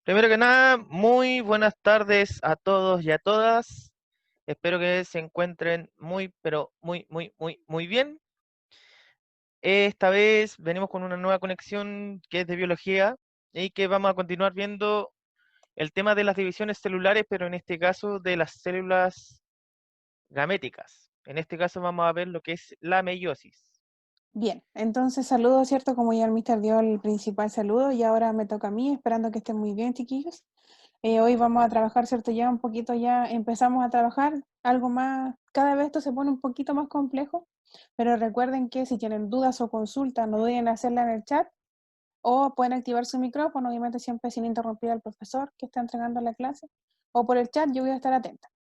Primero que nada, muy buenas tardes a todos y a todas. Espero que se encuentren muy, pero muy bien. Esta vez venimos con una nueva conexión que es de biología y que vamos a continuar viendo el tema de las divisiones celulares, pero en este caso de las células gaméticas. En este caso vamos a ver lo que es la meiosis. Bien, entonces saludos, ¿cierto? Como ya el mister dio el principal saludo y ahora me toca a mí, esperando que estén muy bien, chiquillos. Hoy vamos a trabajar, ¿cierto? Ya un poquito, ya empezamos a trabajar algo más, cada vez esto se pone un poquito más complejo, pero recuerden que si tienen dudas o consultas, no duden en hacerla en el chat o pueden activar su micrófono, obviamente siempre sin interrumpir al profesor que está entregando la clase, o por el chat, yo voy a estar atenta.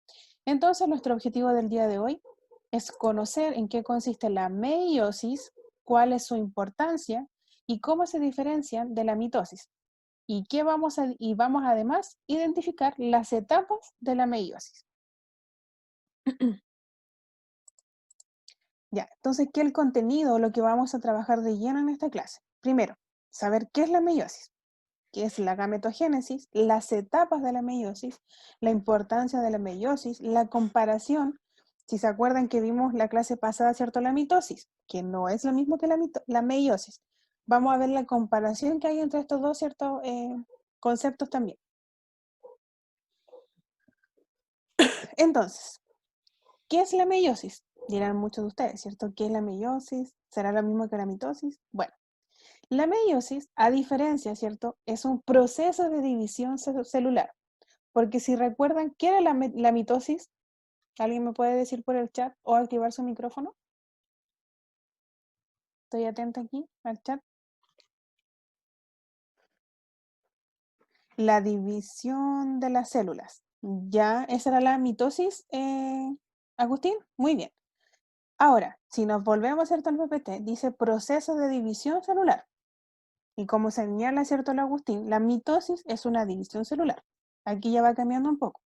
Entonces, nuestro objetivo del día de hoy es conocer en qué consiste la meiosis, cuál es su importancia y cómo se diferencian de la mitosis. Y vamos además a identificar las etapas de la meiosis. Ya, entonces, ¿qué es el contenido, lo que vamos a trabajar de lleno en esta clase? Primero, saber qué es la meiosis, qué es la gametogénesis, las etapas de la meiosis, la importancia de la meiosis, la comparación. Si se acuerdan que vimos la clase pasada, ¿cierto? La mitosis, que no es lo mismo que la meiosis. Vamos a ver la comparación que hay entre estos dos, ¿cierto? Conceptos también. Entonces, ¿qué es la meiosis? Dirán muchos de ustedes, ¿cierto? ¿Qué es la meiosis? ¿Será lo mismo que la mitosis? Bueno, la meiosis, a diferencia, ¿cierto? Es un proceso de división celular. Porque si recuerdan, ¿qué era la mitosis? ¿Alguien me puede decir por el chat o activar su micrófono? Estoy atenta aquí al chat. La división de las células. ¿Ya esa era la mitosis, Agustín? Muy bien. Ahora, si nos volvemos, ¿cierto? Al PPT, dice proceso de división celular. Y como señala, ¿cierto? El Agustín, la mitosis es una división celular. Aquí ya va cambiando un poco.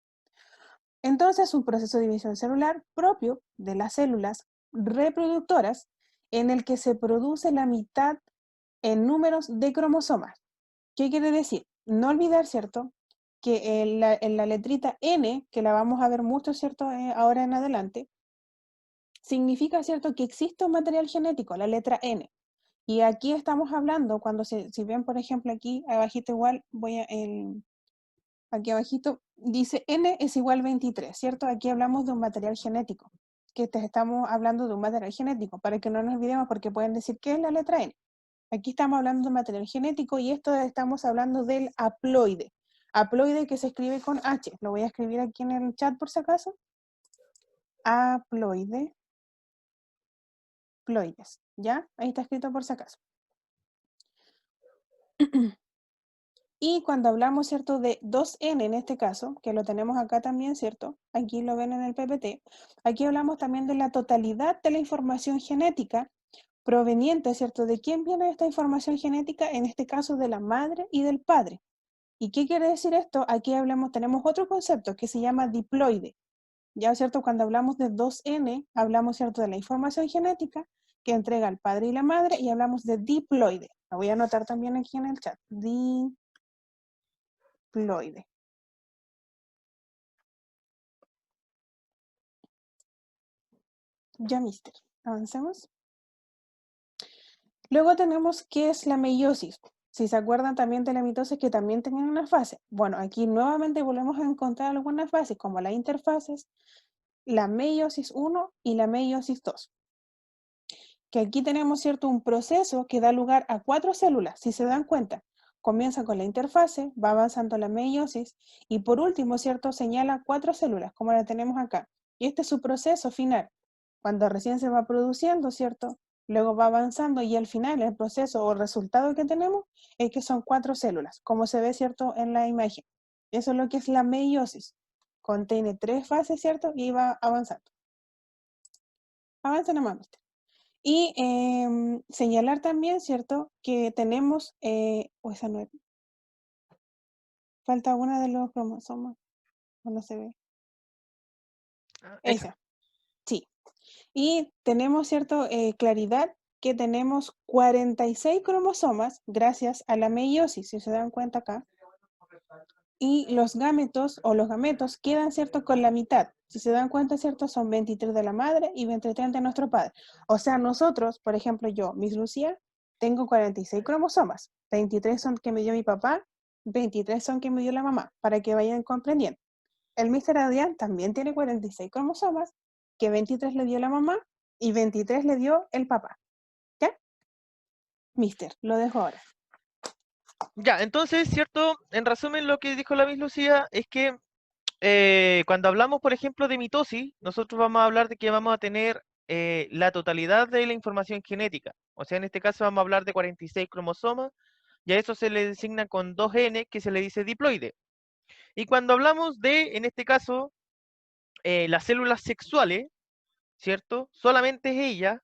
Entonces, un proceso de división celular propio de las células reproductoras en el que se produce la mitad en números de cromosomas. ¿Qué quiere decir? No olvidar, ¿cierto? Que en la letrita N, que la vamos a ver mucho, ¿cierto? Ahora en adelante, significa, ¿cierto? Que existe un material genético, la letra N. Y aquí estamos hablando, si ven, por ejemplo, aquí abajito igual, aquí abajito dice N es igual 23, ¿cierto? Aquí hablamos de un material genético, estamos hablando de un material genético, para que no nos olvidemos porque pueden decir, ¿qué es la letra N? Aquí estamos hablando de un material genético y esto estamos hablando del haploide. Haploide que se escribe con H. Lo voy a escribir aquí en el chat por si acaso. Haploide. Ploides, ¿ya? Ahí está escrito por si acaso. Y cuando hablamos, ¿cierto? De 2N en este caso, que lo tenemos acá también, ¿cierto? Aquí lo ven en el PPT. Aquí hablamos también de la totalidad de la información genética proveniente, ¿cierto? ¿De quién viene esta información genética? En este caso, de la madre y del padre. ¿Y qué quiere decir esto? Aquí tenemos otro concepto que se llama diploide. Ya, ¿cierto? Cuando hablamos de 2N, hablamos, ¿cierto? De la información genética que entrega el padre y la madre y hablamos de diploide. Lo voy a anotar también aquí en el chat. Diploide. Ya, mister. Avancemos. Luego tenemos qué es la meiosis. Si se acuerdan también de la mitosis que también tenían una fase. Bueno, aquí nuevamente volvemos a encontrar algunas fases como las interfases, la meiosis 1 y la meiosis 2. Que aquí tenemos, ¿cierto? Un proceso que da lugar a 4 células, si se dan cuenta. Comienza con la interfase, va avanzando la meiosis y por último, ¿cierto? Señala 4 células, como la tenemos acá. Y este es su proceso final, cuando recién se va produciendo, ¿cierto? Luego va avanzando y al final el proceso o resultado que tenemos es que son 4 células, como se ve, ¿cierto? En la imagen. Eso es lo que es la meiosis. Contiene 3 fases, ¿cierto? Y va avanzando. Avanza nomás, mister. Y señalar también, ¿cierto? Que tenemos, o esa no es, falta una de los cromosomas, no se ve. Esa. Esa, sí. Y tenemos, ¿cierto? Claridad que tenemos 46 cromosomas gracias a la meiosis, si se dan cuenta acá. Y los gametos o los gametos quedan, ¿cierto?, con la mitad. Si se dan cuenta, ¿cierto?, son 23 de la madre y 23 de nuestro padre. O sea, nosotros, por ejemplo, yo, Miss Lucía, tengo 46 cromosomas. 23 son que me dio mi papá, 23 son que me dio la mamá, para que vayan comprendiendo. El Mr. Adrián también tiene 46 cromosomas, que 23 le dio la mamá y 23 le dio el papá. ¿Ya? Mister, lo dejo ahora. Ya, entonces, ¿cierto? En resumen, lo que dijo la Miss Lucía es que cuando hablamos, por ejemplo, de mitosis, nosotros vamos a hablar de que vamos a tener la totalidad de la información genética. O sea, en este caso vamos a hablar de 46 cromosomas, y a eso se le designa con 2N, que se le dice diploide. Y cuando hablamos de, en este caso, las células sexuales, ¿cierto? Solamente ellas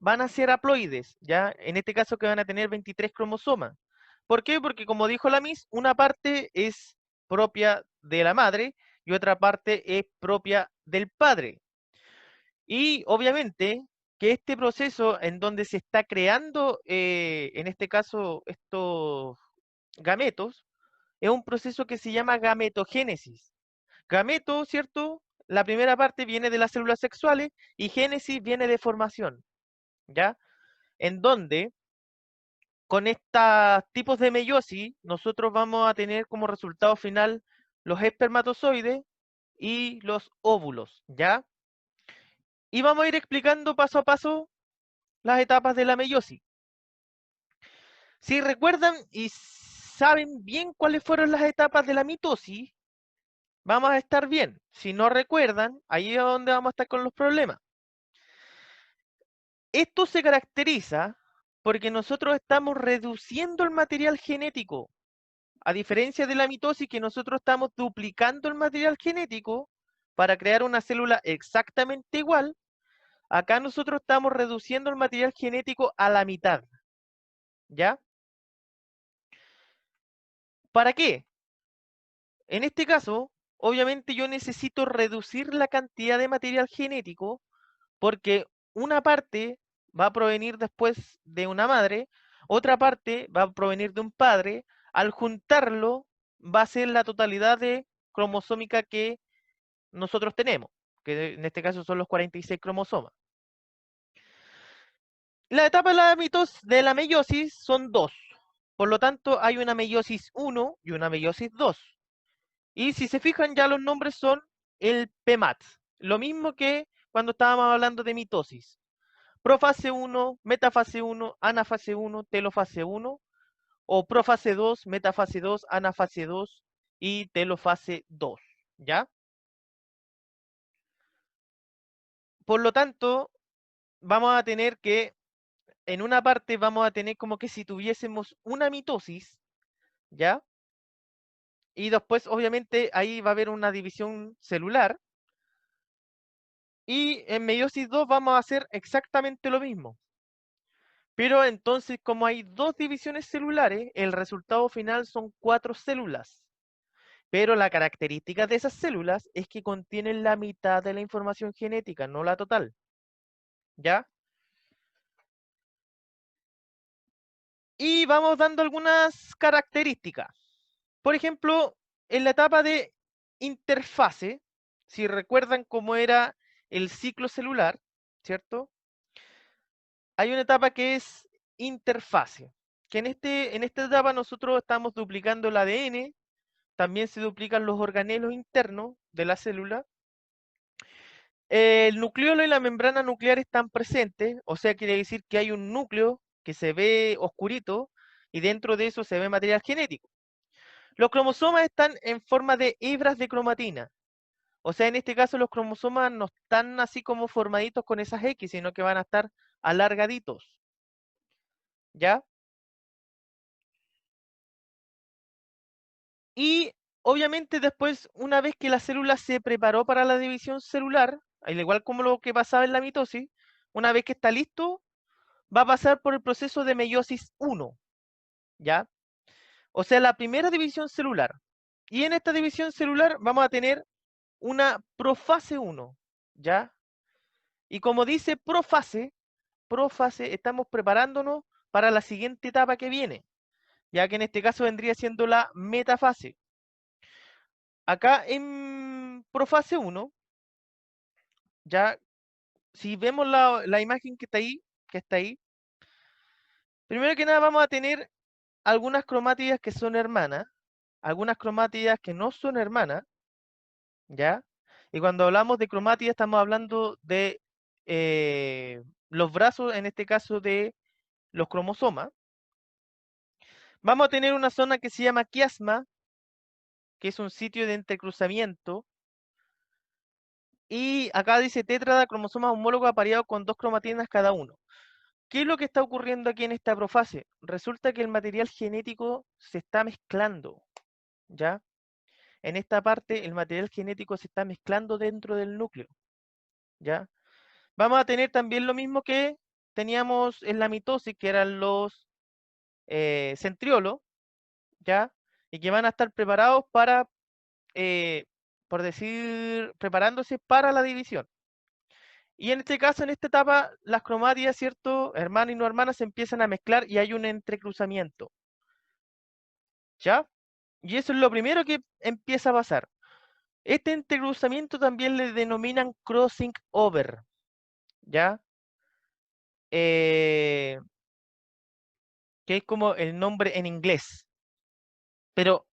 van a ser haploides, ¿ya? En este caso que van a tener 23 cromosomas. ¿Por qué? Porque como dijo la Miss, una parte es propia de la madre y otra parte es propia del padre. Y obviamente que este proceso en donde se está creando, en este caso, estos gametos, es un proceso que se llama gametogénesis. Gameto, ¿cierto? La primera parte viene de las células sexuales y génesis viene de formación, ¿ya? En donde con estos tipos de meiosis nosotros vamos a tener como resultado final los espermatozoides y los óvulos, ¿ya? Y vamos a ir explicando paso a paso las etapas de la meiosis. Si recuerdan y saben bien cuáles fueron las etapas de la mitosis, vamos a estar bien. Si no recuerdan, ahí es donde vamos a estar con los problemas. Esto se caracteriza porque nosotros estamos reduciendo el material genético. A diferencia de la mitosis, que nosotros estamos duplicando el material genético para crear una célula exactamente igual, acá nosotros estamos reduciendo el material genético a la mitad. ¿Ya? ¿Para qué? En este caso, obviamente yo necesito reducir la cantidad de material genético porque una parte va a provenir después de una madre, otra parte va a provenir de un padre. Al juntarlo va a ser la totalidad de cromosómica que nosotros tenemos, que en este caso son los 46 cromosomas. La etapa de la meiosis son dos. Por lo tanto, hay una meiosis 1 y una meiosis 2. Y si se fijan, ya los nombres son el PEMAT. Lo mismo que cuando estábamos hablando de mitosis. Profase 1, metafase 1, anafase 1, telofase 1, o profase 2, metafase 2, anafase 2 y telofase 2, ¿ya? Por lo tanto, vamos a tener que, en una parte vamos a tener como que si tuviésemos una mitosis, ¿ya? Y después, obviamente, ahí va a haber una división celular. Y en meiosis 2 vamos a hacer exactamente lo mismo. Pero entonces, como hay dos divisiones celulares, el resultado final son 4 células. Pero la característica de esas células es que contienen la mitad de la información genética, no la total. ¿Ya? Y vamos dando algunas características. Por ejemplo, en la etapa de interfase, si recuerdan cómo era el ciclo celular, ¿cierto? Hay una etapa que es interfase, que en esta etapa nosotros estamos duplicando el ADN, también se duplican los organelos internos de la célula. El nucleolo y la membrana nuclear están presentes, o sea, quiere decir que hay un núcleo que se ve oscurito y dentro de eso se ve material genético. Los cromosomas están en forma de hebras de cromatina. O sea, en este caso los cromosomas no están así como formaditos con esas X, sino que van a estar alargaditos. ¿Ya? Y obviamente después, una vez que la célula se preparó para la división celular, al igual como lo que pasaba en la mitosis, una vez que está listo, va a pasar por el proceso de meiosis 1, ¿ya? O sea, la primera división celular. Y en esta división celular vamos a tener una profase 1, ¿ya? Y como dice profase, estamos preparándonos para la siguiente etapa que viene, ya que en este caso vendría siendo la metafase. acá en profase 1, ya, si vemos la imagen que está ahí, primero que nada vamos a tener algunas cromátidas que son hermanas, algunas cromátidas que no son hermanas, ¿ya? Y cuando hablamos de cromátidas estamos hablando de los brazos, en este caso de los cromosomas. Vamos a tener una zona que se llama quiasma, que es un sitio de entrecruzamiento. Y acá dice tétrada, cromosomas homólogos apareados con 2 cromatinas cada uno. ¿Qué es lo que está ocurriendo aquí en esta profase? Resulta que el material genético se está mezclando, ¿ya? En esta parte el material genético se está mezclando dentro del núcleo, ¿ya? Vamos a tener también lo mismo que teníamos en la mitosis, que eran los centriolos, ¿ya? Y que van a estar preparados para, por decir, preparándose para la división. Y en este caso, en esta etapa, las cromátidas, ¿cierto? Hermanas y no hermanas se empiezan a mezclar y hay un entrecruzamiento, ¿ya? Y eso es lo primero que empieza a pasar. Este entrecruzamiento también le denominan crossing over, ¿ya? Eh, que es como el nombre en inglés. Pero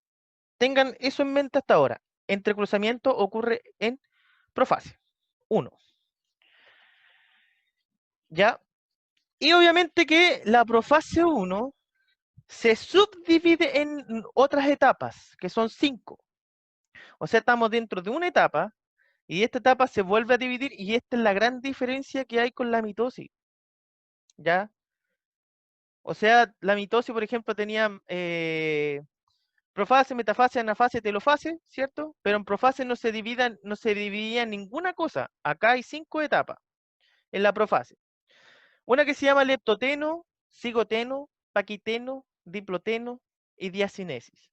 tengan eso en mente hasta ahora. Entrecruzamiento ocurre en profase 1, ¿ya? Y obviamente que la profase 1 se subdivide en otras etapas, que son 5. O sea, estamos dentro de una etapa y esta etapa se vuelve a dividir y esta es la gran diferencia que hay con la mitosis, ¿ya? O sea, la mitosis, por ejemplo, tenía profase, metafase, anafase, telofase, ¿cierto? Pero en profase no se dividía en ninguna cosa. Acá hay 5 etapas en la profase. Una que se llama leptoteno, cigoteno, paquiteno, diploteno y diacinesis.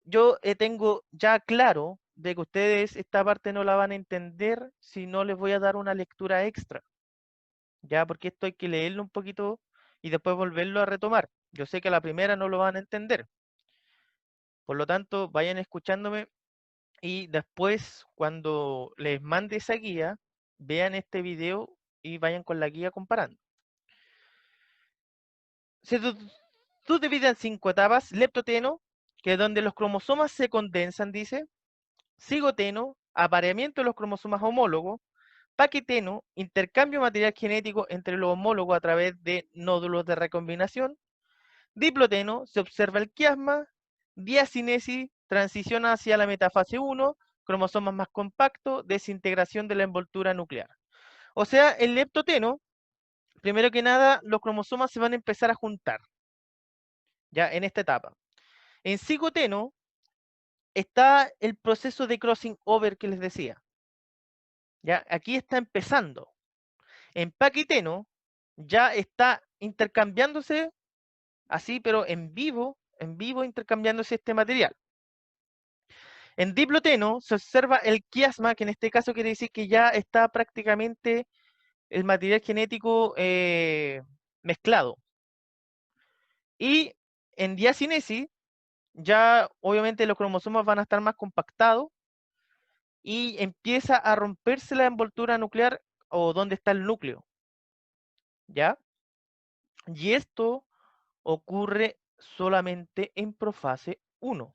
Yo tengo ya claro de que ustedes esta parte no la van a entender si no les voy a dar una lectura extra, ya, porque esto hay que leerlo un poquito y después volverlo a retomar. Yo sé que a la primera no lo van a entender, por lo tanto, vayan escuchándome y después, cuando les mande esa guía, vean este video y vayan con la guía comparando. Se subdividen en 5 etapas: leptoteno, que es donde los cromosomas se condensan, dice; cigoteno, apareamiento de los cromosomas homólogos; paqueteno, intercambio material genético entre los homólogos a través de nódulos de recombinación; diploteno, se observa el quiasma; diacinesis, transición hacia la metafase 1, cromosomas más compactos, desintegración de la envoltura nuclear. O sea, el leptoteno, primero que nada, los cromosomas se van a empezar a juntar, ya en esta etapa. En cigoteno está el proceso de crossing over que les decía. Ya, aquí está empezando. En paquiteno ya está intercambiándose así, pero en vivo intercambiándose este material. En diploteno se observa el quiasma, que en este caso quiere decir que ya está prácticamente el material genético mezclado. Y en diacinesis ya obviamente los cromosomas van a estar más compactados y empieza a romperse la envoltura nuclear o donde está el núcleo, ¿ya? Y esto ocurre solamente en profase 1.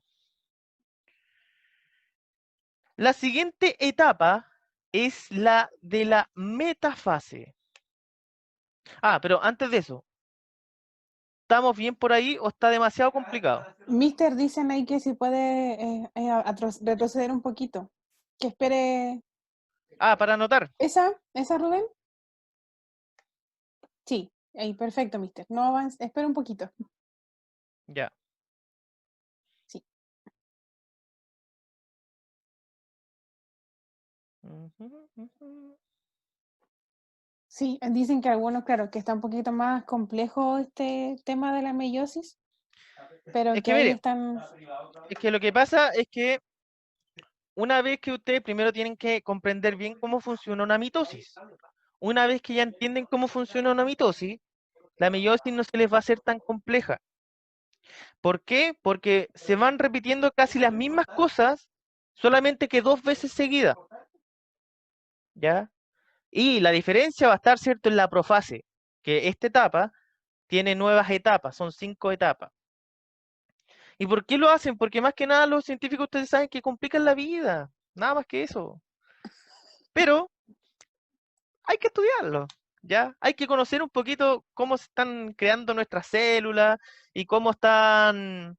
La siguiente etapa es la de la metafase. Ah, pero antes de eso, ¿estamos bien por ahí o está demasiado complicado? Mister, dicen ahí que si puede retroceder un poquito. Que espere. Ah, para anotar. ¿Esa, Rubén? Sí, ahí, perfecto, Mister. No avance, espera un poquito. Ya. Sí. Sí, dicen que algunos, claro, que está un poquito más complejo este tema de la meiosis, pero Es que que ahí mire, están. es que lo que pasa es que una vez que ustedes primero tienen que comprender bien cómo funciona una mitosis. Una vez que ya entienden cómo funciona una mitosis, la meiosis no se les va a hacer tan compleja. ¿Por qué? Porque se van repitiendo casi las mismas cosas, solamente que 2 veces seguidas, ¿ya? Y la diferencia va a estar, ¿cierto?, en la profase, que esta etapa tiene nuevas etapas, son 5 etapas. ¿Y por qué lo hacen? Porque más que nada los científicos ustedes saben que complican la vida, nada más que eso. Pero hay que estudiarlo, ¿ya? Hay que conocer un poquito cómo se están creando nuestras células y cómo están.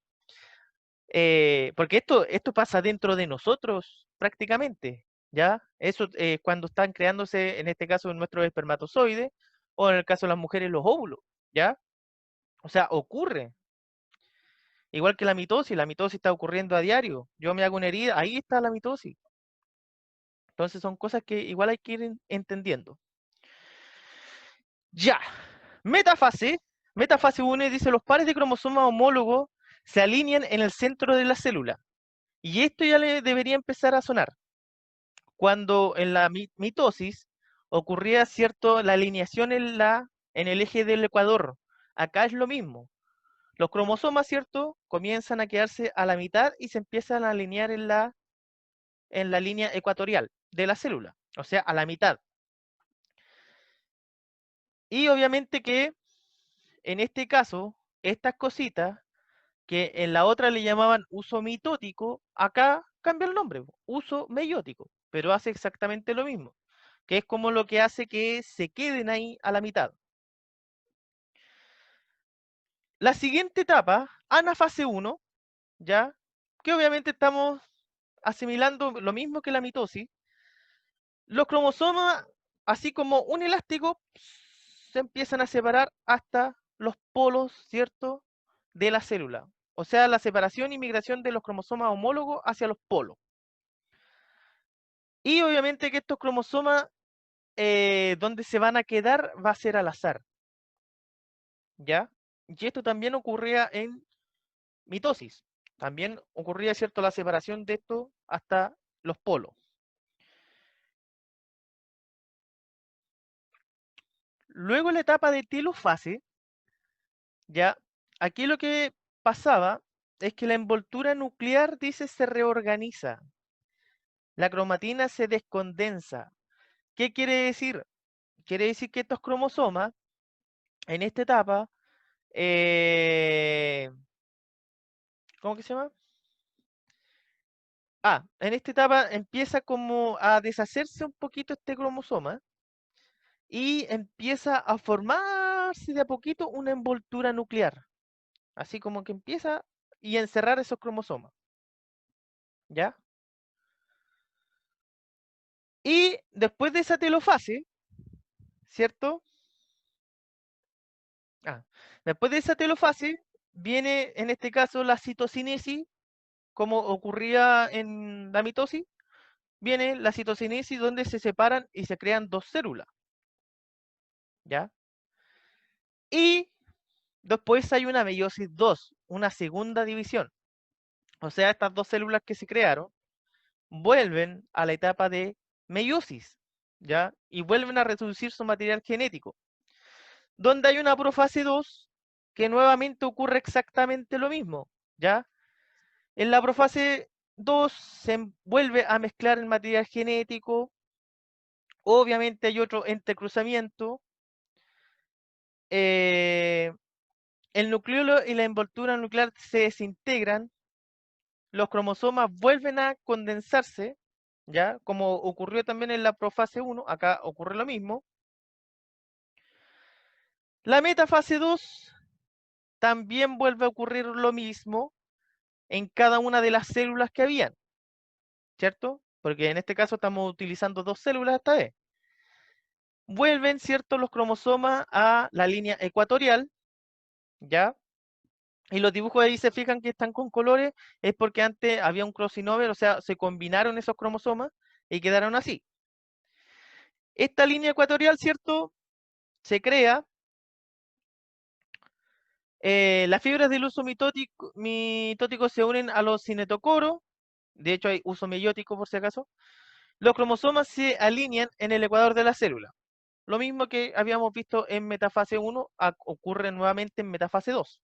Porque esto pasa dentro de nosotros prácticamente, ¿ya? Eso cuando están creándose, en este caso, nuestros espermatozoides, o en el caso de las mujeres, los óvulos, ¿ya? O sea, ocurre. Igual que la mitosis está ocurriendo a diario. Yo me hago una herida, ahí está la mitosis. Entonces son cosas que igual hay que ir entendiendo. Ya. Metafase. Metafase 1 dice los pares de cromosomas homólogos se alinean en el centro de la célula. Y esto ya le debería empezar a sonar. Cuando en la mitosis ocurría, ¿cierto?, la alineación en el eje del ecuador. Acá es lo mismo. Los cromosomas, ¿cierto?, comienzan a quedarse a la mitad y se empiezan a alinear en la línea ecuatorial de la célula, o sea, a la mitad. Y obviamente que en este caso, estas cositas que en la otra le llamaban uso mitótico, acá cambia el nombre, uso meiótico, pero hace exactamente lo mismo, que es como lo que hace que se queden ahí a la mitad. La siguiente etapa, anafase 1, ya, que obviamente estamos asimilando lo mismo que la mitosis. Los cromosomas, así como un elástico, se empiezan a separar hasta los polos, ¿cierto?, de la célula. O sea, la separación y migración de los cromosomas homólogos hacia los polos. Y obviamente que estos cromosomas, donde se van a quedar, va a ser al azar. ¿Ya? Y esto también ocurría en mitosis. También ocurría, ¿cierto?, la separación de esto hasta los polos. Luego la etapa de telofase, ya, aquí lo que pasaba es que la envoltura nuclear, dice, se reorganiza. La cromatina se descondensa. ¿Qué quiere decir? Quiere decir que estos cromosomas, en esta etapa, ¿cómo que se llama? En esta etapa empieza como a deshacerse un poquito este cromosoma y empieza a formarse de a poquito una envoltura nuclear. Así como que empieza y encerrar esos cromosomas. ¿Ya? Y después de esa telofase, ¿cierto? Después de esa telofase viene en este caso la citocinesis, como ocurría en la mitosis, viene la citocinesis donde se separan y se crean dos células, ¿ya? Y después hay una meiosis 2, una segunda división. O sea, estas dos células que se crearon vuelven a la etapa de meiosis, ¿ya? Y vuelven a reducir su material genético. Donde hay una profase 2 que nuevamente ocurre exactamente lo mismo, ¿ya? En la profase 2 se vuelve a mezclar el material genético, obviamente hay otro entrecruzamiento, el nucleolo y la envoltura nuclear se desintegran, los cromosomas vuelven a condensarse, ¿ya? Como ocurrió también en la profase 1, acá ocurre lo mismo. La metafase 2 también vuelve a ocurrir lo mismo en cada una de las células que habían, ¿cierto? Porque en este caso estamos utilizando dos células esta vez. Vuelven, ¿cierto?, los cromosomas a la línea ecuatorial, ¿ya? Y los dibujos ahí se fijan que están con colores, es porque antes había un crossover, o sea, se combinaron esos cromosomas y quedaron así. Esta línea ecuatorial, ¿cierto?, se crea. Las fibras del uso mitótico se unen a los cinetocoros, de hecho hay uso meiótico por si acaso. Los cromosomas se alinean en el ecuador de la célula. Lo mismo que habíamos visto en metafase 1, ocurre nuevamente en metafase 2.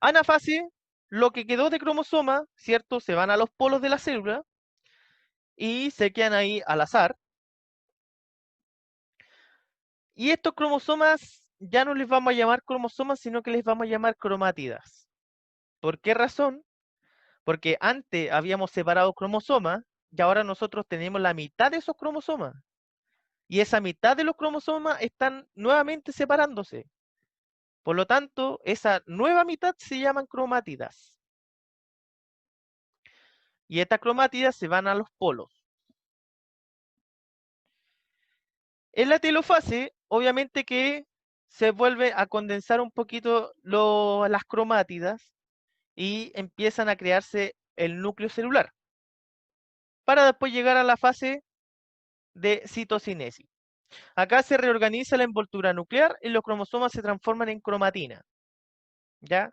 Anafase, lo que quedó de cromosoma, ¿cierto? Se van a los polos de la célula y se quedan ahí al azar. Y estos cromosomas ya no les vamos a llamar cromosomas, sino que les vamos a llamar cromátidas. ¿Por qué razón? Porque antes habíamos separado cromosomas y ahora nosotros tenemos la mitad de esos cromosomas. Y esa mitad de los cromosomas están nuevamente separándose. Por lo tanto, esa nueva mitad se llaman cromátidas. Y estas cromátidas se van a los polos. En la telofase, obviamente que se vuelve a condensar un poquito las cromátidas y empiezan a crearse el núcleo celular, para después llegar a la fase de citocinesis. Acá se reorganiza la envoltura nuclear y los cromosomas se transforman en cromatina. ¿Ya?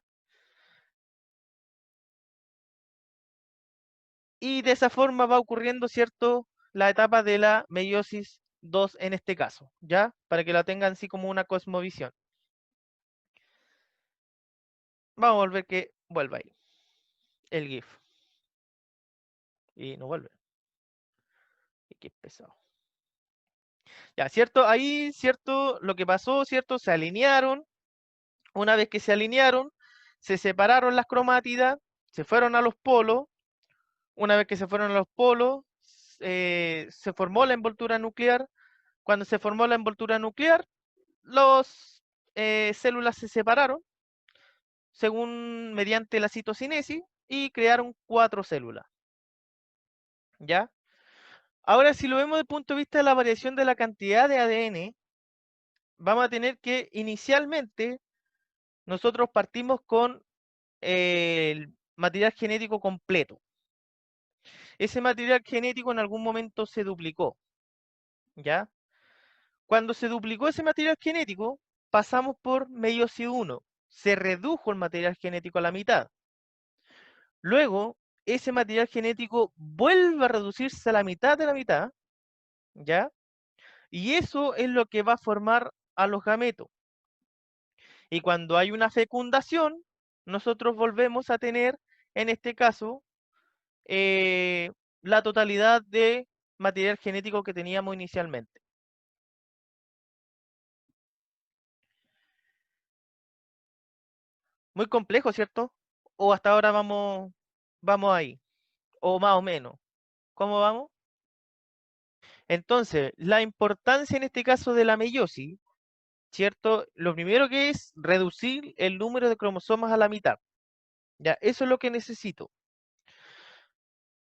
Y de esa forma va ocurriendo, ¿cierto?, la etapa de la meiosis 2 en este caso, ¿ya? Para que la tengan así como una cosmovisión. Vamos a volver que vuelva ahí el GIF. Y no vuelve. Y qué pesado. Ya, ¿cierto? Ahí, ¿cierto? Lo que pasó, ¿cierto? Se alinearon. Una vez que se alinearon, se separaron las cromátidas, se fueron a los polos. Una vez que se fueron a los polos, se formó la envoltura nuclear. Cuando se formó la envoltura nuclear, las células se separaron según mediante la citocinesis y crearon 4 células. ¿Ya? Ahora, si lo vemos desde el punto de vista de la variación de la cantidad de ADN, vamos a tener que inicialmente nosotros partimos con el material genético completo. Ese material genético en algún momento se duplicó, ¿ya? Cuando se duplicó ese material genético, pasamos por meiosis 1. Se redujo el material genético a la mitad. Luego, ese material genético vuelve a reducirse a la mitad de la mitad, ¿ya? Y eso es lo que va a formar a los gametos. Y cuando hay una fecundación, nosotros volvemos a tener, en este caso, la totalidad de material genético que teníamos inicialmente. Muy complejo, ¿cierto? O hasta ahora vamos ahí, o más o menos. ¿Cómo vamos? Entonces, la importancia en este caso de la meiosis, ¿cierto? Lo primero que es reducir el número de cromosomas a la mitad. Ya, eso es lo que necesito.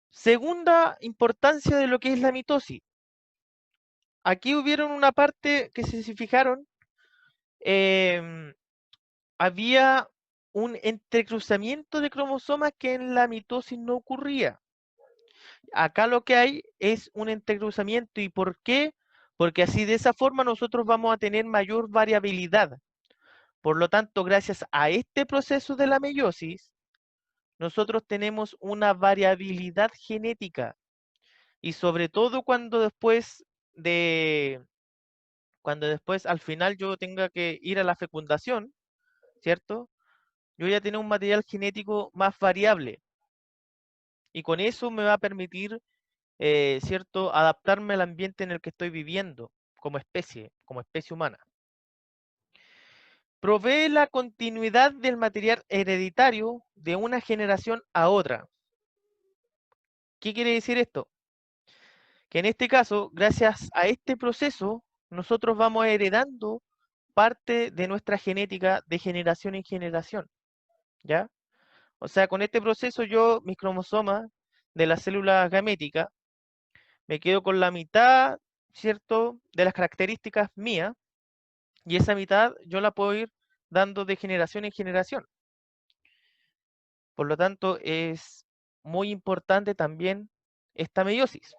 Segunda importancia de lo que es la mitosis. Aquí hubieron una parte que, si se fijaron, había un entrecruzamiento de cromosomas que en la mitosis no ocurría. Acá lo que hay es un entrecruzamiento. ¿Y por qué? Porque así de esa forma nosotros vamos a tener mayor variabilidad. Por lo tanto, gracias a este proceso de la meiosis, nosotros tenemos una variabilidad genética. Y sobre todo cuando después al final yo tenga que ir a la fecundación, ¿cierto? Yo voy a tener un material genético más variable. Y con eso me va a permitir, ¿cierto?, adaptarme al ambiente en el que estoy viviendo como especie humana. Provee la continuidad del material hereditario de una generación a otra. ¿Qué quiere decir esto? Que en este caso, gracias a este proceso, nosotros vamos heredando parte de nuestra genética de generación en generación, ¿ya? O sea, con este proceso yo, mis cromosomas de las células gaméticas, me quedo con la mitad, ¿cierto?, de las características mías, y esa mitad yo la puedo ir dando de generación en generación. Por lo tanto, es muy importante también esta meiosis.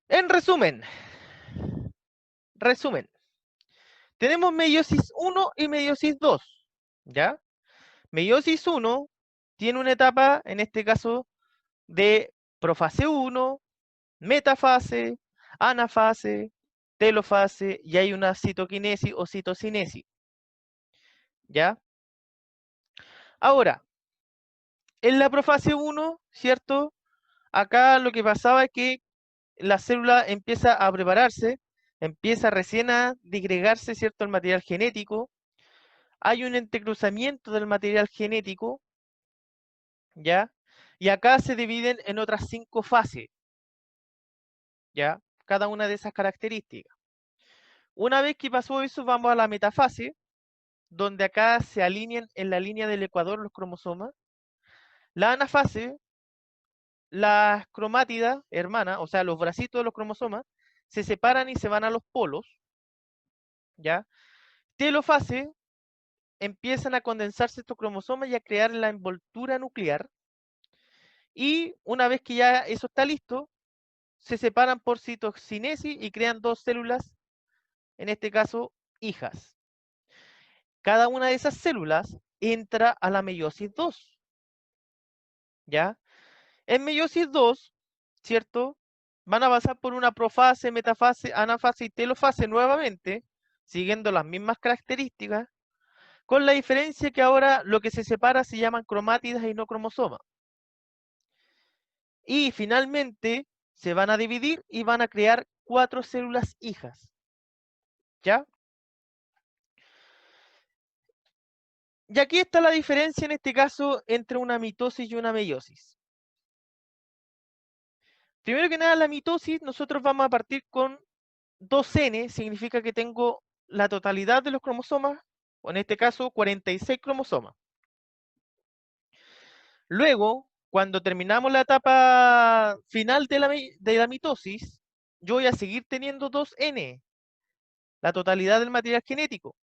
En resumen, tenemos meiosis 1 y meiosis 2, ¿ya? Meiosis 1 tiene una etapa, en este caso, de profase 1, metafase, anafase, telofase, y hay una citoquinesis o citocinesis. ¿ya? Ahora, en la profase 1, ¿cierto? Acá lo que pasaba es que la célula empieza a prepararse, empieza recién a digregarse, ¿cierto? El material genético. Hay un entrecruzamiento del material genético, ¿ya? Y acá se dividen en otras 5 fases, ¿ya? Cada una de esas características. Una vez que pasó eso, vamos a la metafase, donde acá se alinean en la línea del ecuador los cromosomas. La anafase, las cromátidas hermanas, o sea, los bracitos de los cromosomas, se separan y se van a los polos, ¿ya? Telofase, empiezan a condensarse estos cromosomas y a crear la envoltura nuclear. Y una vez que ya eso está listo, se separan por citocinesis y crean 2 células, en este caso, hijas. Cada una de esas células entra a la meiosis 2, ¿ya? En meiosis 2, ¿cierto? Van a pasar por una profase, metafase, anafase y telofase nuevamente, siguiendo las mismas características, con la diferencia que ahora lo que se separa se llaman cromátidas y no cromosomas. Y finalmente se van a dividir y van a crear 4 células hijas, ¿ya? Y aquí está la diferencia en este caso entre una mitosis y una meiosis. Primero que nada, la mitosis, nosotros vamos a partir con 2N, significa que tengo la totalidad de los cromosomas, o en este caso 46 cromosomas. Luego, cuando terminamos la etapa final de la mitosis, yo voy a seguir teniendo 2N, la totalidad del material genético.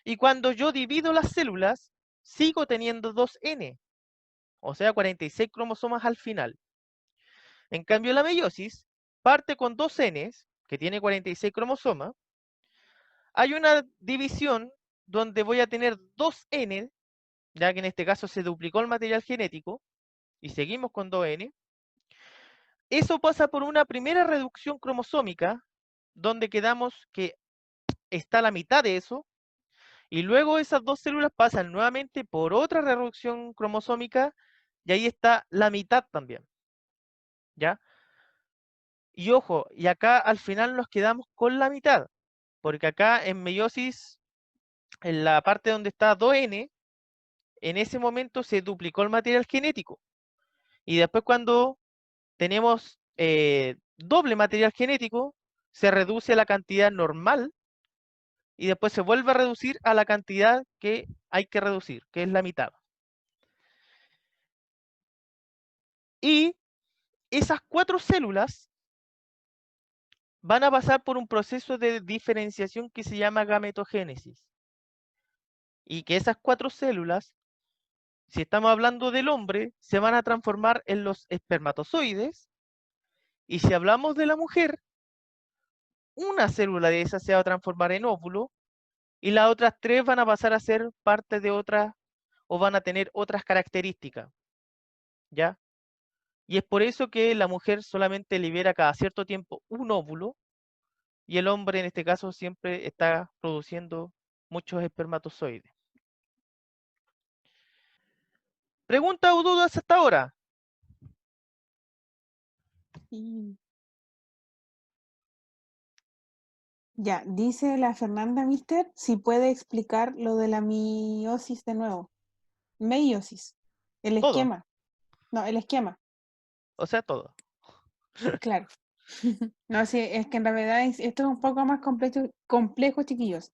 Y cuando yo divido las células, sigo teniendo 2N, o sea, 46 cromosomas al final. En cambio, la meiosis parte con 2Ns, que tiene 46 cromosomas. Hay una división donde voy a tener 2N, ya que en este caso se duplicó el material genético, y seguimos con 2N. Eso pasa por una primera reducción cromosómica, donde quedamos que está la mitad de eso, y luego esas 2 células pasan nuevamente por otra reducción cromosómica, y ahí está la mitad también, ¿ya? Y ojo, y acá al final nos quedamos con la mitad, porque acá en meiosis, en la parte donde está 2N, en ese momento se duplicó el material genético. Y después cuando tenemos doble material genético, se reduce a la cantidad normal y después se vuelve a reducir a la cantidad que hay que reducir, que es la mitad. Y esas 4 células van a pasar por un proceso de diferenciación que se llama gametogénesis. Y que esas 4 células, si estamos hablando del hombre, se van a transformar en los espermatozoides. Y si hablamos de la mujer, una célula de esas se va a transformar en óvulo y las otras 3 van a pasar a ser parte de otra o van a tener otras características, ¿ya? Y es por eso que la mujer solamente libera cada cierto tiempo un óvulo y el hombre en este caso siempre está produciendo muchos espermatozoides. ¿Preguntas o dudas hasta ahora? Y ya, dice la Fernanda Mister si puede explicar lo de la meiosis de nuevo. Meiosis. El Todo, esquema. No, el esquema. o sea, todo. Claro. No, sí, es que en realidad esto es un poco más complejo, chiquillos.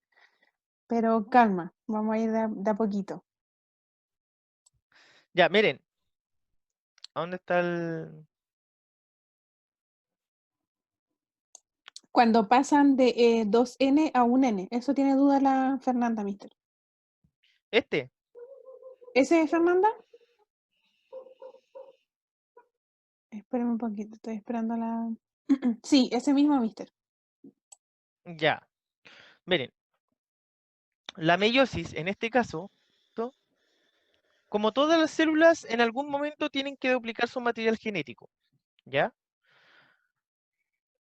Pero calma, vamos a ir de a poquito. Ya, miren, ¿a dónde está el...? Cuando pasan de 2N a 1N, eso tiene duda la Fernanda Mister. Este, ¿Ese es Fernanda? Espérame un poquito, estoy esperando la... Sí, ese mismo Mister. ya, miren, la meiosis en este caso, como todas las células, en algún momento tienen que duplicar su material genético, ¿ya?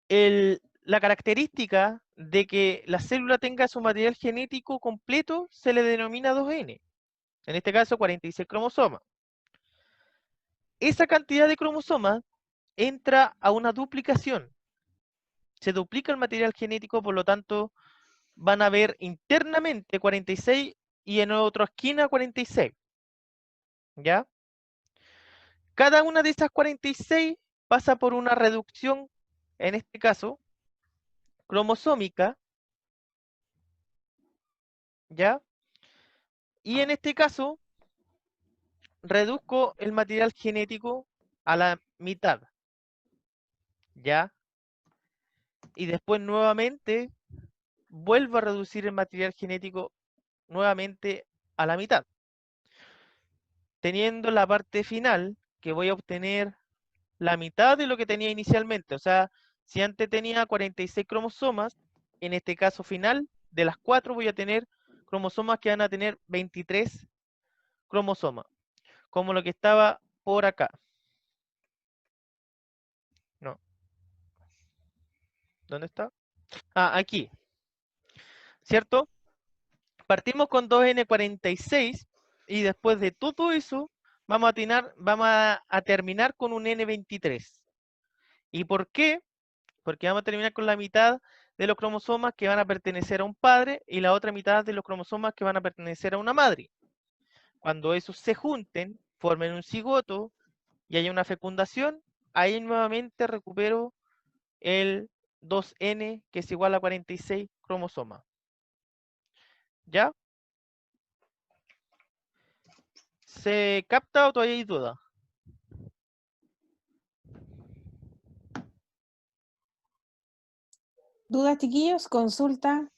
La característica de que la célula tenga su material genético completo se le denomina 2N. En este caso, 46 cromosomas. Esa cantidad de cromosomas entra a una duplicación. Se duplica el material genético, por lo tanto, van a haber internamente 46 y en otra esquina 46. ¿Ya? Cada una de esas 46 pasa por una reducción, en este caso, cromosómica, ¿ya? Y en este caso, reduzco el material genético a la mitad, ¿ya? Y después nuevamente vuelvo a reducir el material genético nuevamente a la mitad, teniendo la parte final que voy a obtener la mitad de lo que tenía inicialmente. O sea, si antes tenía 46 cromosomas, en este caso final, de las 4 voy a tener cromosomas que van a tener 23 cromosomas, como lo que estaba por acá. No, ¿dónde está? Ah, aquí, ¿cierto? Partimos con 2N46 y después de todo eso vamos a terminar con un N23. ¿Y por qué? Porque vamos a terminar con la mitad de los cromosomas que van a pertenecer a un padre y la otra mitad de los cromosomas que van a pertenecer a una madre. Cuando esos se junten, formen un cigoto y haya una fecundación, ahí nuevamente recupero el 2N, que es igual a 46 cromosomas. ¿Ya? ¿Se capta o todavía hay duda? ¿Dudas, chiquillos? Consulta.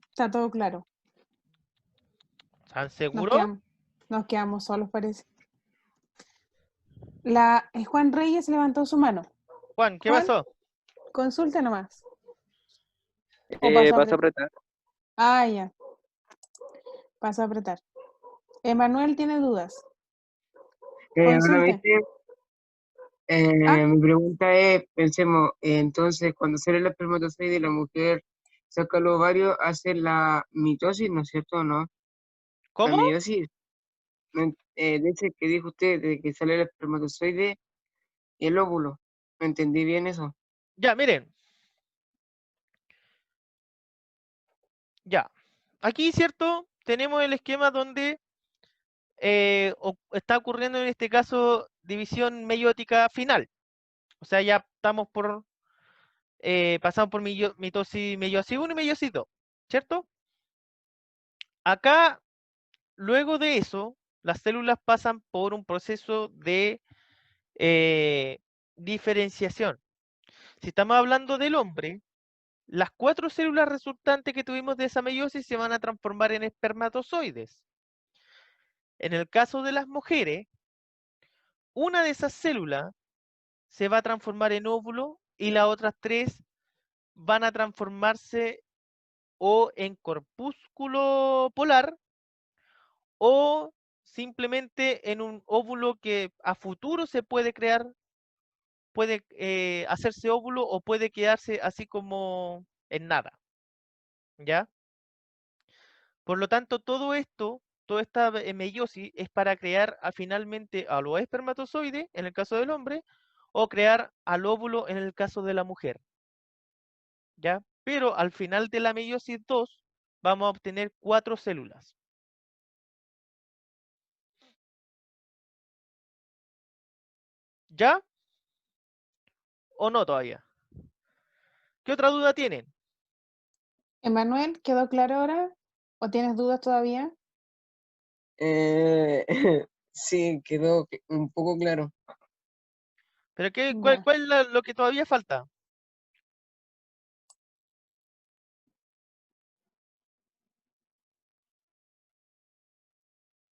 Está todo claro. ¿Están Nos seguros? quedamos, nos quedamos solos, parece. Juan Reyes levantó su mano. Juan, ¿qué Juan, pasó? consulta nomás. O pasa a Paso a apretar. apretar. Ah, ya. Pasa a apretar. Emanuel tiene dudas. Bueno, Consulte. viste, Ah, mi pregunta es, pensemos, entonces cuando sale el espermatozoide y la mujer saca los ovarios, hace la mitosis, ¿no es cierto? ¿No? La ¿Cómo? meiosis. De ese que dijo usted, de que sale el espermatozoide y el óvulo. ¿No entendí bien eso? Ya, miren. Ya. Aquí, ¿cierto? Tenemos el esquema donde está ocurriendo en este caso división meiótica final. O sea, ya estamos pasamos por mitosis, meiosis 1 y meiosis 2, ¿cierto? Acá, luego de eso, las células pasan por un proceso de eh, diferenciación. Si estamos hablando del hombre, las 4 células resultantes que tuvimos de esa meiosis se van a transformar en espermatozoides. En el caso de las mujeres, una de esas células se va a transformar en óvulo y las otras 3 van a transformarse o en corpúsculo polar o simplemente en un óvulo que a futuro se puede crear, puede hacerse óvulo o puede quedarse así como en nada, ¿ya? Por lo tanto, todo esto, toda esta meiosis es para crear finalmente a los espermatozoides, en el caso del hombre, o crear al óvulo en el caso de la mujer, ¿ya? Pero al final de la meiosis 2 vamos a obtener 4 células. ¿Ya? ¿O no todavía? ¿Qué otra duda tienen? Emanuel, ¿quedó claro ahora? ¿O tienes dudas todavía? Eh, sí, quedó un poco claro. ¿Pero Ya. cuál es lo que todavía falta?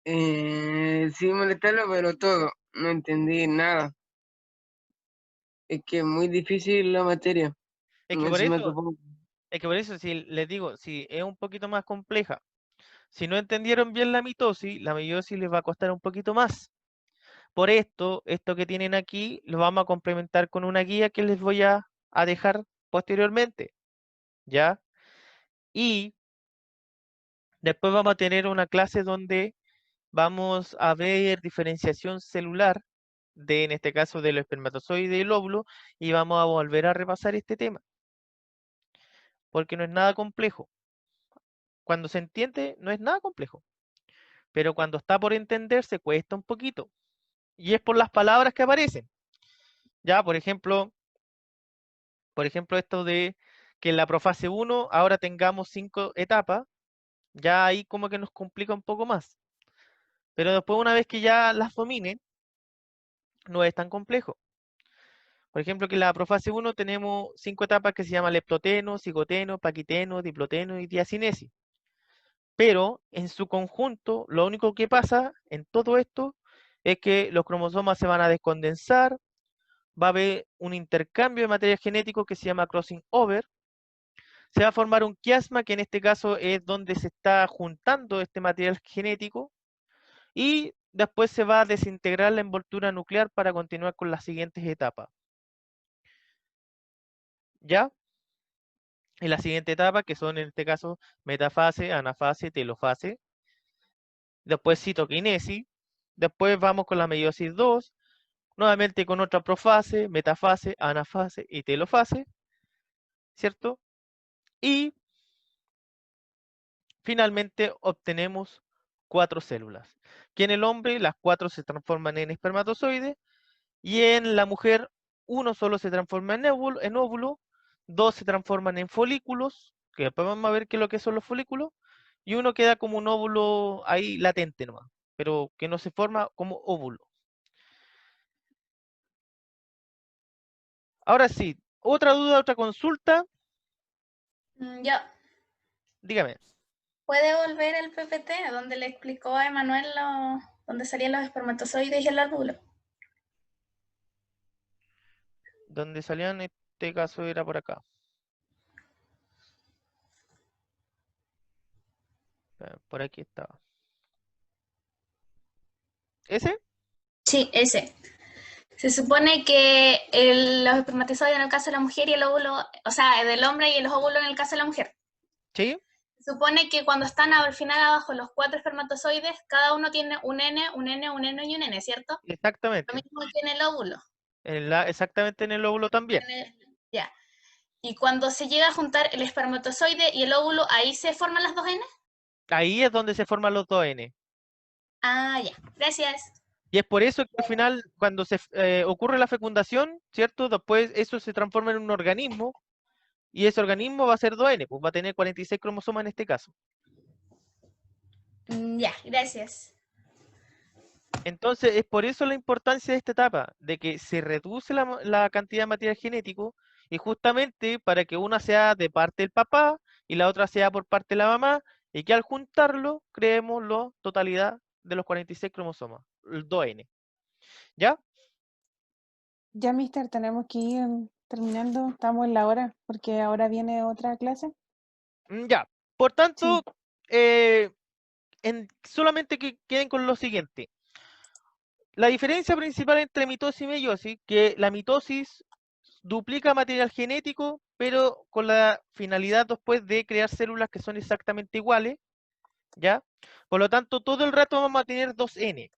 Sin molestarlo, pero todo. No entendí nada. Es que es muy difícil la materia. Es que por Se me eso, topó. si les digo, si es un poquito más compleja, si no entendieron bien la meiosis les va a costar un poquito más. Por esto que tienen aquí, lo vamos a complementar con una guía que les voy a dejar posteriormente. ¿ya? Y después vamos a tener una clase donde vamos a ver diferenciación celular de, en este caso, del espermatozoide y el óvulo, y vamos a volver a repasar este tema, porque no es nada complejo. Cuando se entiende, no es nada complejo, pero cuando está por entenderse cuesta un poquito, y es por las palabras que aparecen. Ya, por ejemplo, esto de que en la profase 1 ahora tengamos 5 etapas, ya ahí como que nos complica un poco más. Pero después, una vez que ya las dominen, no es tan complejo. Por ejemplo, que en la profase 1 tenemos 5 etapas que se llaman leptoteno, cigoteno, paquiteno, diploteno y diacinesis. Pero en su conjunto, lo único que pasa en todo esto es que los cromosomas se van a descondensar, va a haber un intercambio de material genético que se llama crossing over, se va a formar un quiasma, que en este caso es donde se está juntando este material genético, y después se va a desintegrar la envoltura nuclear para continuar con las siguientes etapas. ¿Ya? En la siguiente etapa, que son en este caso metafase, anafase, telofase, después citoquinesis, después vamos con la meiosis 2, nuevamente con otra profase, metafase, anafase y telofase, ¿cierto? Y finalmente obtenemos 4 células, que en el hombre las 4 se transforman en espermatozoides y en la mujer uno solo se transforma en óvulo, 2 se transforman en folículos, que después vamos a ver qué es lo que son los folículos, y uno queda como un óvulo ahí latente nomás, pero que no se forma como óvulo. Ahora sí, otra duda, otra consulta, Yo, dígame. ¿puede volver el PPT donde le explicó a Emanuel dónde salían los espermatozoides y el óvulo? Donde salían en este caso era por acá. Por aquí estaba. ¿Ese? Sí, ese. Se supone que los espermatozoides en el caso de la mujer y el óvulo, o sea, del hombre y los óvulos en el caso de la mujer. ¿Sí? Se supone que cuando están al final abajo los 4 espermatozoides, cada uno tiene un N, un N, un N y un N, ¿cierto? Lo Exactamente. mismo tiene el óvulo. Exactamente en el óvulo también. Ya. Y cuando se llega a juntar el espermatozoide y el óvulo, ¿ahí se forman las 2 N? Ahí es donde se forman los 2N. Ah, ya. Gracias. Y es por eso que al final, cuando se ocurre la fecundación, ¿cierto? Después eso se transforma en un organismo y ese organismo va a ser 2N, pues va a tener 46 cromosomas en este caso. Ya, gracias. Entonces, es por eso la importancia de esta etapa, de que se reduce la cantidad de material genético y justamente para que una sea de parte del papá y la otra sea por parte de la mamá y que al juntarlo creemos la totalidad de los 46 cromosomas, el 2N. ¿Ya? Ya, mister, tenemos que ir terminando. Estamos en la hora porque ahora viene otra clase. Ya. Por tanto, Sí, solamente que queden con lo siguiente. La diferencia principal entre mitosis y meiosis, que la mitosis duplica material genético, pero con la finalidad después de crear células que son exactamente iguales, ¿ya? Por lo tanto, todo el rato vamos a tener 2N.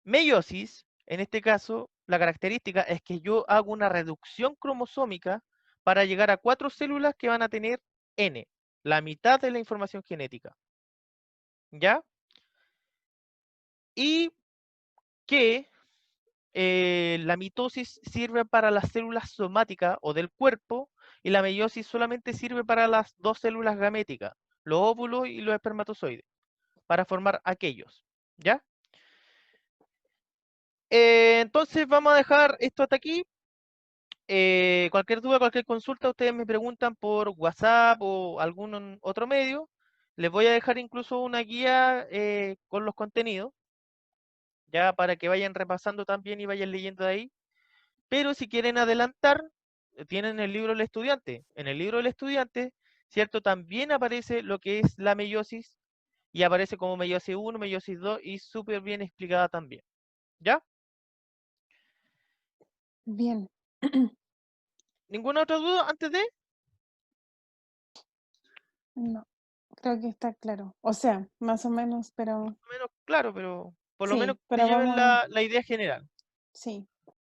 Meiosis, en este caso, la característica es que yo hago una reducción cromosómica para llegar a 4 células que van a tener N, la mitad de la información genética, ¿ya? Y que la mitosis sirve para las células somáticas o del cuerpo y la meiosis solamente sirve para las 2 células gaméticas, los óvulos y los espermatozoides, para formar aquellos, ¿ya? Entonces vamos a dejar esto hasta aquí. Cualquier duda, cualquier consulta, ustedes me preguntan por WhatsApp o algún otro medio. Les voy a dejar incluso una guía con los contenidos, ya para que vayan repasando también y vayan leyendo de ahí. Pero si quieren adelantar, tienen el libro del estudiante. En el libro del estudiante, ¿cierto? También aparece lo que es la meiosis y aparece como meiosis 1, meiosis 2 y súper bien explicada también. ¿Ya? bien. ¿Ninguna otra duda antes de? No, creo que está claro. O sea, más o menos, pero Menos claro, pero por lo menos sí, te pero lleven vamos, la idea general. sí.